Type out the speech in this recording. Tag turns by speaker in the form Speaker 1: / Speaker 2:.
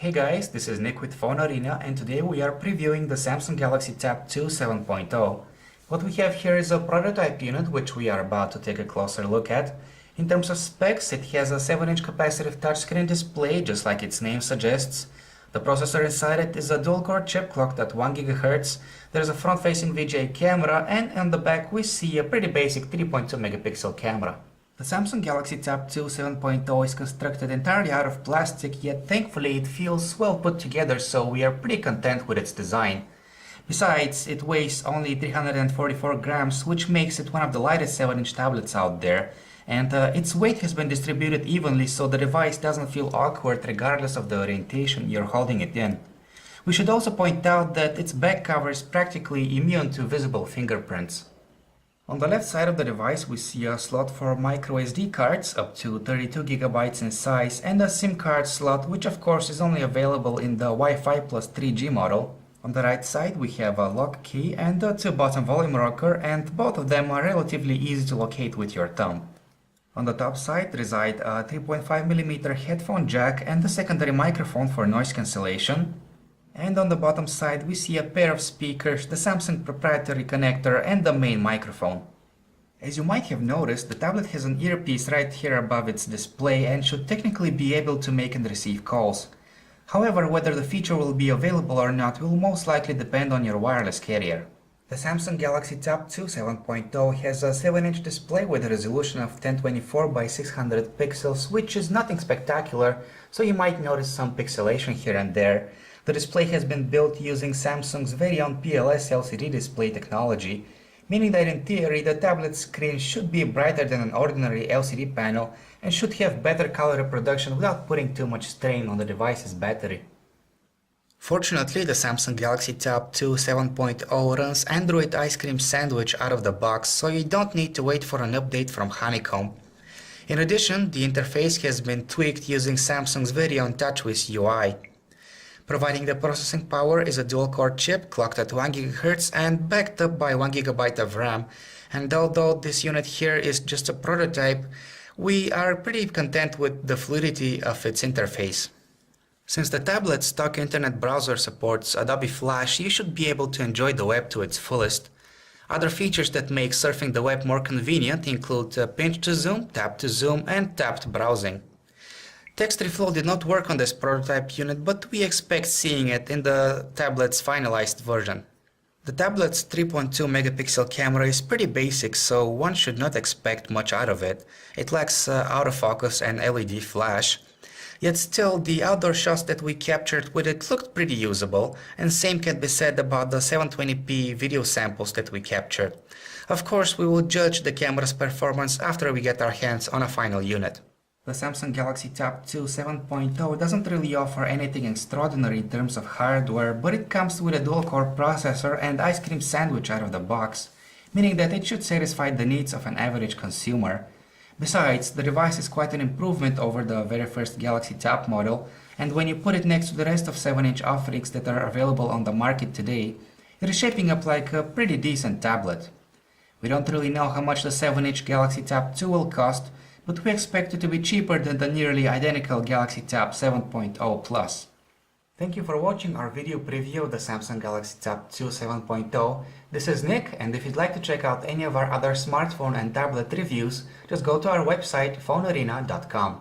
Speaker 1: Hey guys, this is Nick with Phone Arena, and today we are previewing the Samsung Galaxy Tab 2 7.0. What we have here is a prototype unit which we are about to take a closer look at. In terms of specs, it has a 7-inch capacitive touchscreen display, just like its name suggests. The processor inside it is a dual-core chip clocked at 1 GHz. There's a front-facing VGA camera, and on the back we see a pretty basic 3.2 megapixel camera. The Samsung Galaxy Tab 2 7.0 is constructed entirely out of plastic, yet thankfully it feels well put together, so we are pretty content with its design. Besides, it weighs only 344 grams, which makes it one of the lightest 7-inch tablets out there, and its weight has been distributed evenly so the device doesn't feel awkward regardless of the orientation you're holding it in. We should also point out that its back cover is practically immune to visible fingerprints. On the left side of the device we see a slot for microSD cards up to 32 GB in size and a SIM card slot, which of course is only available in the Wi-Fi plus 3G model. On the right side we have a lock key and a 2-button volume rocker, and both of them are relatively easy to locate with your thumb. On the top side reside a 3.5mm headphone jack and a secondary microphone for noise cancellation. And on the bottom side we see a pair of speakers, the Samsung proprietary connector and the main microphone. As you might have noticed, the tablet has an earpiece right here above its display and should technically be able to make and receive calls. However, whether the feature will be available or not will most likely depend on your wireless carrier. The Samsung Galaxy Tab 2 7.0 has a 7-inch display with a resolution of 1024 by 600 pixels, which is nothing spectacular, so you might notice some pixelation here and there. The display has been built using Samsung's very own PLS LCD display technology, meaning that in theory the tablet screen should be brighter than an ordinary LCD panel and should have better color reproduction without putting too much strain on the device's battery. Fortunately, the Samsung Galaxy Tab 2 7.0 runs Android Ice Cream Sandwich out of the box, so you don't need to wait for an update from Honeycomb. In addition, the interface has been tweaked using Samsung's very own TouchWiz UI. Providing the processing power is a dual-core chip clocked at 1 GHz and backed up by 1 GB of RAM, and although this unit here is just a prototype, we are pretty content with the fluidity of its interface. Since the tablet's stock internet browser supports Adobe Flash, you should be able to enjoy the web to its fullest. Other features that make surfing the web more convenient include pinch to zoom, tap to zoom, and tapped browsing. Text reflow did not work on this prototype unit, but we expect seeing it in the tablet's finalized version. The tablet's 3.2 megapixel camera is pretty basic, so one should not expect much out of it. It lacks autofocus and LED flash. Yet still, the outdoor shots that we captured with it looked pretty usable, and same can be said about the 720p video samples that we captured. Of course, we will judge the camera's performance after we get our hands on a final unit. The Samsung Galaxy Tab 2 7.0 doesn't really offer anything extraordinary in terms of hardware, but it comes with a dual-core processor and ice cream sandwich out of the box, meaning that it should satisfy the needs of an average consumer. Besides, the device is quite an improvement over the very first Galaxy Tab model, and when you put it next to the rest of 7-inch offerings that are available on the market today, it is shaping up like a pretty decent tablet. We don't really know how much the 7-inch Galaxy Tab 2 will cost, but we expect it to be cheaper than the nearly identical Galaxy Tab 7.0 Plus. Thank you for watching our video preview of the Samsung Galaxy Tab 2 7.0. This is Nick, and if you'd like to check out any of our other smartphone and tablet reviews, just go to our website phonearena.com.